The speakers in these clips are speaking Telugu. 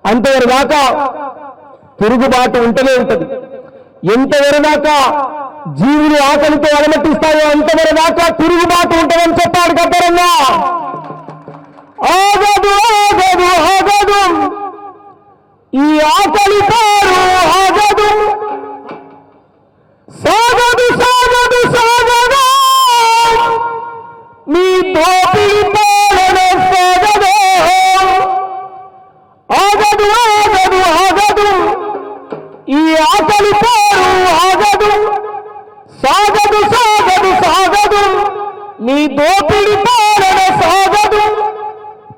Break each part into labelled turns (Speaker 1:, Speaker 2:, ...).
Speaker 1: అంతవరకు దాకా తిరుగుబాటు ఉంటూనే ఉంటుంది. ఎంతవరకు దాకా జీవులు ఆకలితో అలమటిస్తాయో అంతవరకు దాకా తిరుగుబాటు ఉంటుందని చెప్పాడు గద్దరన్న. ఆగదు ఆగదు ఆగదు ఈ ఆకలి పారు ఆగదు, సాగదు సాగదు సాగదు మీ దోపిడి పాలన సాగదు. ఆగదు ఆగదు ఆగదు ఈ ఆకలి పారు ఆగదు, సాగదు సాగదు సాగదు మీ దోపిడి పాలన సాగదు.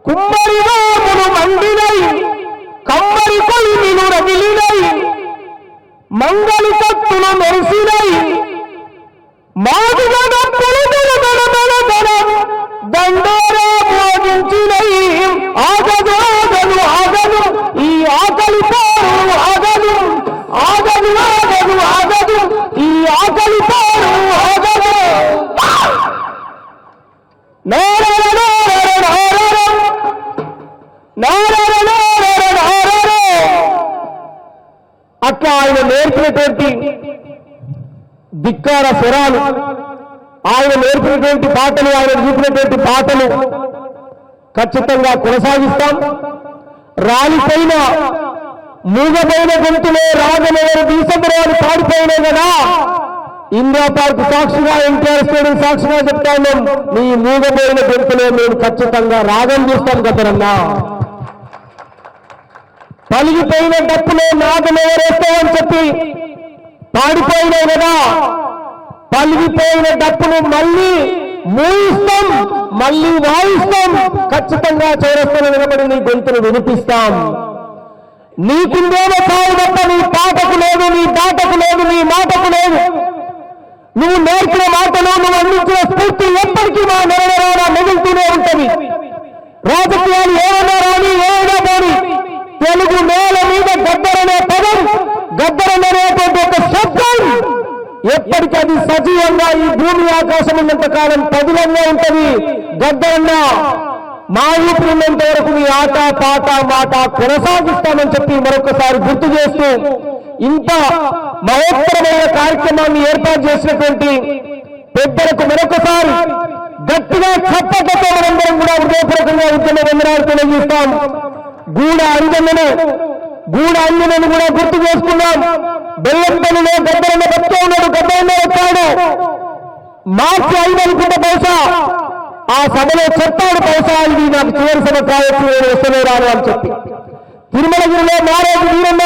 Speaker 1: కుమ్మరి వాములు మండినై కమ్మరి కొలిమిలు రగిలినై మంగళి కత్తులు మెరిసినై మాదిగ డప్పులు దండోరా మోగించినై. ఆగదు ఆగదు ఆగదు ఈ ఆకలి పారు ఆగదు, ఆగదు ఆగదు ఆగదు ఈ ఆకలి పారు ఆగదు. అట్లా ఆయన నేర్పినటువంటి ధిక్కార స్వరాలు, ఆయన నేర్పినటువంటి పాటలు, ఆయన చూపినటువంటి పాటలు ఖచ్చితంగా కొనసాగిస్తాం. రాలిపోయిన మూగపోయిన గొంతులో రాజనగర్ దీసంబరాలు పాడిపోయినాయి కదా, ఇందిరా పార్క్ సాక్షిగా, ఎన్టీఆర్ స్టేడియం సాక్షిగా చెప్తాను, నీ మూగపోయిన గొంతులో మేము ఖచ్చితంగా రాగం చూస్తాం గద్దరన్నా. పలిగిపోయిన డప్పులో నాదం ఎవరేస్తామని చెప్పి పాడిపోయినాయి కదా, పలిగిపోయిన డప్పును మళ్ళీ మూయిస్తాం, మళ్ళీ వాయిస్తాం, ఖచ్చితంగా చౌరస్తాను నిలబడి నీ గొంతును వినిపిస్తాం. నీకుందేమో సాగు తప్ప నీ పాటకు లేదు, నీ దాటకు లేదు, నీ మాటకు లేదు. నువ్వు నేర్పిన మాటలు, నువ్వు అందించిన స్ఫూర్తి ఎప్పటికీ మా నెరవేరా మిగులుతూనే ఉంటుంది. రాజకీయాలు ఏమైనా రాని ఏమైనా పోని, తెలుగు నేల మీద గద్దరనే పదం, గద్దరనేటువంటి ఒక శబ్దం ఎప్పటికీ అది సజీవంగా ఈ భూమి ఆకాశం ఉన్నంత కాలం పదిలంగా ఉంటుంది. గద్దరన్న మా ఊపిరినంత వరకు మీ ఆట పాట మాట కొనసాగిస్తామని చెప్పి మరొకసారి గుర్తు చేస్తూ, ఇంత మహోత్తరమైన కార్యక్రమాన్ని ఏర్పాటు చేసినటువంటి పెద్దలకు మరొకసారి గట్టిగా చప్పట్లతో మనందరం కూడా హృదయపూర్వకంగా ఉద్యమ వందనాలు తెలియజేస్తాం. గూడ అంజనను కూడా గుర్తు చేసుకున్నాం. బెల్లంపల్లిలో గద్దరన్న బతికే ఉన్నాడు, గద్దరన్న వచ్చాడు. మార్చి 5 అనుకుంటే బహుశా ఆ సభలో చెప్పాడు, బహుశా ఇది నాకు చివరి సభ కావచ్చు, నేను వస్తూనే రాను అని చెప్పి. తిరుమలగిరిలో మారేది వీరన్న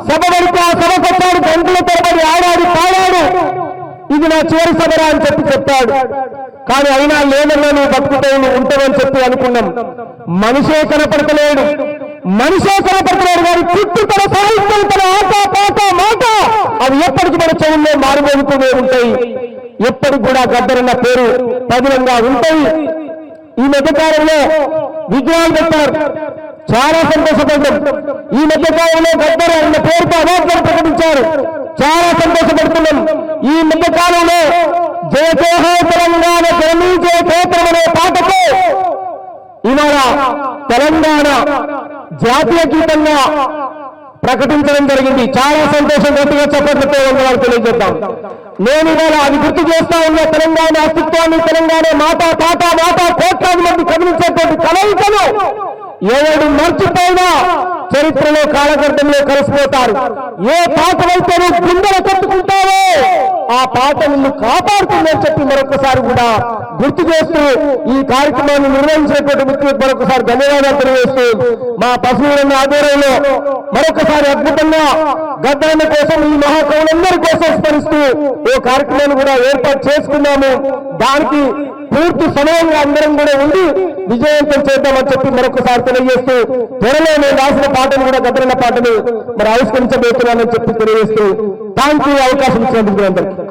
Speaker 1: సభ పడితే ఆ సభకు వచ్చాడు, గంటల తరబడి ఆడాడు పాడాడు, ఇది నా చివరి సభరా అని చెప్పి చెప్పాడు. కానీ అయినా లేదన్నా నువ్వు బతుకుతావు, నువ్వు ఉంటావని చెప్పి అనుకున్నాం. మనిషే కనపడతలేడు కానీ చుట్టూ తన సాహిత్యం, తన ఆట పాట మాట అవి ఎప్పటికీ మన చెవుల్లో మారుమోగుతూనే ఉంటాయి. ఎప్పటికి కూడా గద్దరన్న పేరు పదిలంగా ఉంటాయి. ఈ మధ్యకాలంలో విగ్రహాలు పెట్టారు, చాలా సంతోషపడ్డాం. ఈ మధ్యకాలంలో గద్దర అన్న పేరుతో అవార్డులు ప్రకటించారు, చాలా సంతోషపడుతున్నాం. ఈ మధ్యకాలంలో జయ జయ తెలంగాణ జననీ జయ క్షేత్రం అనే పాటకు ఇవాళ తెలంగాణ జాతీయ గీతంగా ప్రకటించడం జరిగింది. చాలా సంతోషం, గట్టిగా చప్పట్లతో ఉన్నవారు తెలియజేద్దాం. నేను ఇవాళ అది గుర్తు చేస్తా ఉన్న తెలంగాణ అస్తిత్వాన్ని, తెలంగాణ మాట పాట మాట కోట్లాది మంది కదిలించేటువంటి కలయికలు ఎవడు మర్చిపోయినా చరిత్రలో కాలగర్భంలో కలిసిపోతారు. ఏ పాట అయితే నువ్వు గుండెలు కట్టుకుంటావో ఆ పాట నిన్ను కాపాడుతుందని చెప్పి మరొకసారి కూడా గుర్తు చేస్తూ ఈ కార్యక్రమాన్ని నిర్వహించినటువంటి వ్యక్తులకు మరొకసారి ధన్యవాదాలు తెలియజేస్తూ, మా పశువులన్న ఆధ్వర్యంలో మరొకసారి అద్భుతంగా గద్దరన్న కోసం, ఈ మహాకవులందరి కోసం స్మరిస్తూ ఓ కార్యక్రమాన్ని కూడా ఏర్పాటు చేసుకున్నాము. దానికి పూర్తి సమయంగా అందరం కూడా ఉండి విజయవంతం చేద్దామని చెప్పి మరొకసారి తెలియజేస్తూ, త్వరలో నేను రాసిన పాటను కూడా గద్దరన్న పాటను మరి ఆవిష్కరించబోతున్నానని చెప్పి తెలియజేస్తూ, థాంక్యూ అవకాశం ఇచ్చినందుకు అందరికీ.